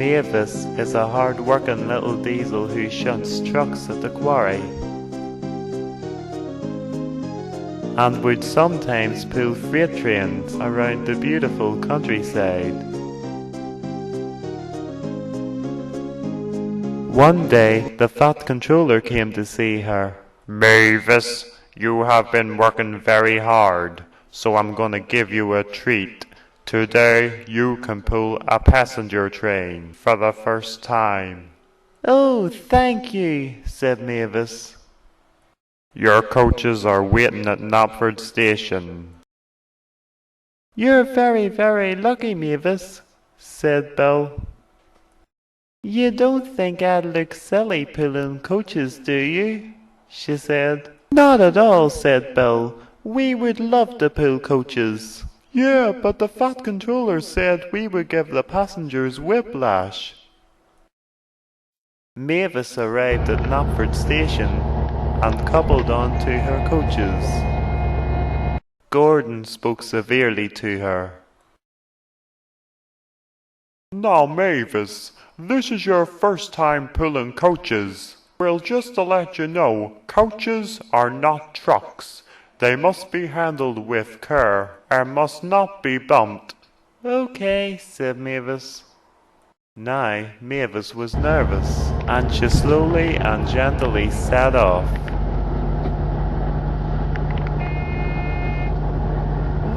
Mavis is a hard-working little diesel who shunts trucks at the quarry, and would sometimes pull freight trains around the beautiful countryside. One day, the fat controller came to see her. "Mavis, you have been working very hard, so I'm gonna give you a treat. Today, you can pull a passenger train for the first time." "Oh, thank you," said Mavis. "Your coaches are waiting at Knapford Station." "You're very, very lucky, Mavis," said Bill. "You don't think I'd look silly pulling coaches, do you?" she said. "Not at all," said Bill. "We would love to pull coaches." "Yeah, but the fat controller said we would give the passengers whiplash." Mavis arrived at Knapford Station and coupled on to her coaches. Gordon spoke severely to her. "Now, Mavis, this is your first time pulling coaches. Well, just to let you know, coaches are not trucks. They must be handled with care and must not be bumped." "Okay," said Mavis. Now Mavis was nervous, and she slowly and gently set off.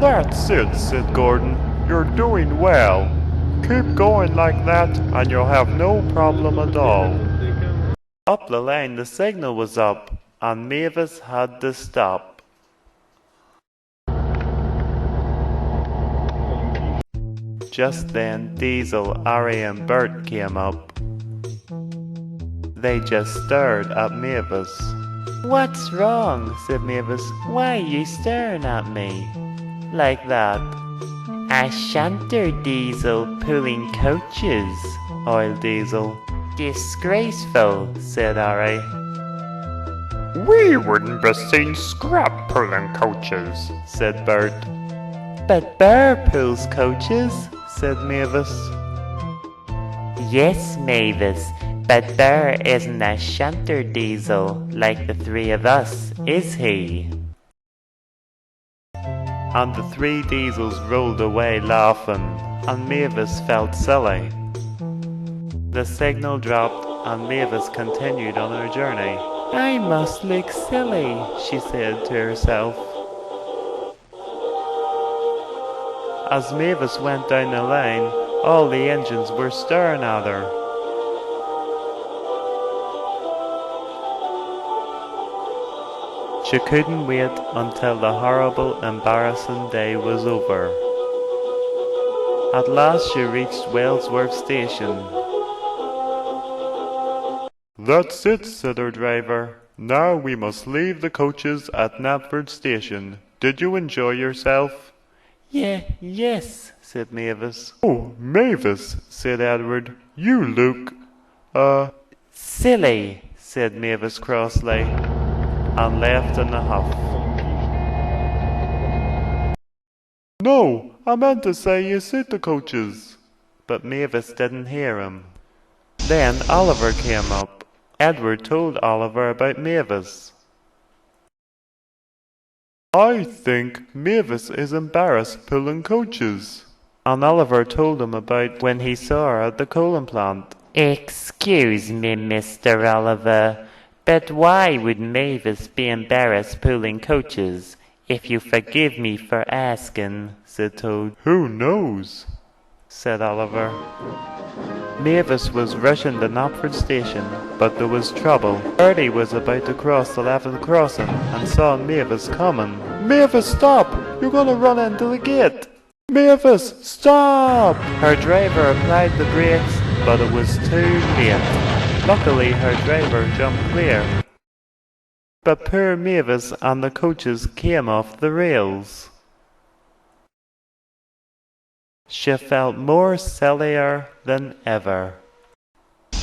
"That's it," said Gordon. "You're doing well. Keep going like that and you'll have no problem at all." Up the line the signal was up, and Mavis had to stop. Just then Diesel, Ari and Bert came up. They just stared at Mavis. "What's wrong?" said Mavis. "Why are you staring at me like that?" "A shunter, Diesel, pulling coaches," oiled Diesel. "Disgraceful," said Ari. "We wouldn't be seen scrap pulling coaches," said Bert. "But Bear pulls coaches," said Mavis. "Yes, Mavis, but Bear isn't a shunter, Diesel, like the three of us, is he?" And the three Diesels rolled away laughing, and Mavis felt silly. The signal dropped, and Mavis continued on her journey. "I must look silly," she said to herself. As Mavis went down the lane, all the engines were staring at her. She couldn't wait until the horrible, embarrassing day was over. At last she reached Wellsworth Station. "That's it," said her driver. "Now we must leave the coaches at Knapford Station. Did you enjoy yourself?" Yes," said Mavis. "Oh, Mavis," said Edward, "you look, silly," said Mavis crossly, and left in a huff. "No, I meant to say you suit the coaches." But Mavis didn't hear him. Then Oliver came up. Edward told Oliver about Mavis. "I think Mavis is embarrassed pulling coaches." And Oliver told him about when he saw her at the coaling plant. "Excuse me, Mr. Oliver, but why would Mavis be embarrassed pulling coaches? If you forgive me for asking," said Toad. "Who knows?" said Oliver. Mavis was rushing to Knapford Station, but there was trouble. Bertie was about to cross the level crossing and saw Mavis coming. "Mavis, stop! You're going to run into the gate!" "Mavis, stop!" Her driver applied the brakes, but it was too late. Luckily, her driver jumped clear. But poor Mavis and the coaches came off the rails. She felt more sillier than ever.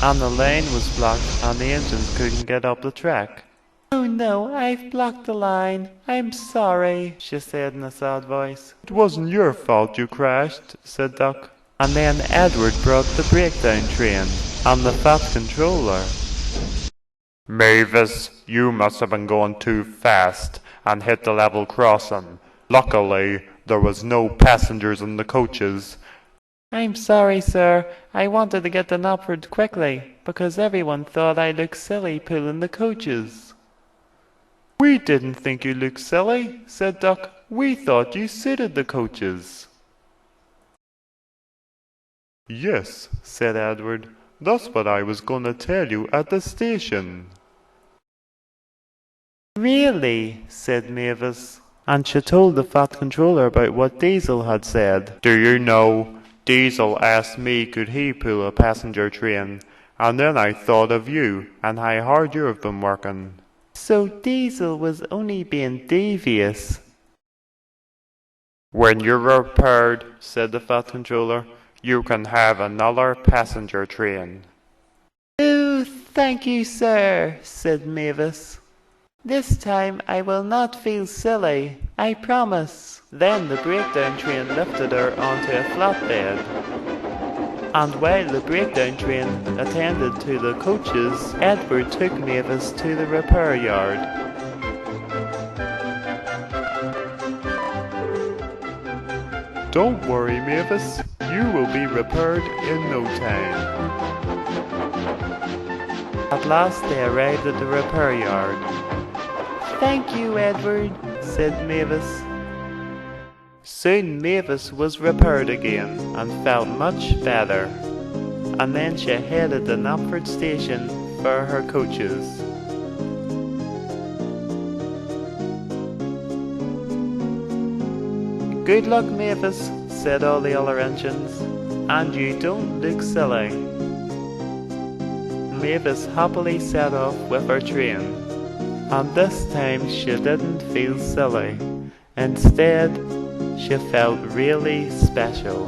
And the lane was blocked and the engines couldn't get up the track. "Oh no, I've blocked the line. I'm sorry," she said in a sad voice. "It wasn't your fault you crashed," said Duck. And then Edward brought the breakdown train and the fat controller. Mavis, you must have been going too fast and hit the level crossing. Luckily, there was no passengers in the coaches. I'm sorry, sir. I wanted to get to Knopford quickly, because everyone thought I looked silly pulling the coaches. We didn't think you looked silly, said Duck. We thought you suited the coaches. Yes, said Edward. That's what I was going to tell you at the station. Really? Said Mavis. And she told the fat controller about what Diesel had said. Do you know, Diesel asked me could he pull a passenger train, and then I thought of you and how hard you've been working. So Diesel was only being devious. When you're repaired, said the fat controller, you can have another passenger train. Oh, thank you, sir, said Mavis. This time I will not feel silly, I promise. Then the breakdown train lifted her onto a flatbed. And while the breakdown train attended to the coaches, Edward took Mavis to the repair yard. Don't worry, Mavis. You will be repaired in no time. At last they arrived at the repair yard. Thank you, Edward, said Mavis. Soon Mavis was repaired again and felt much better. And then she headed to Knopford station for her coaches. Good luck, Mavis, said all the other engines, and you don't look silly. Mavis happily set off with her train, and this time she didn't feel silly. Instead, she felt really special.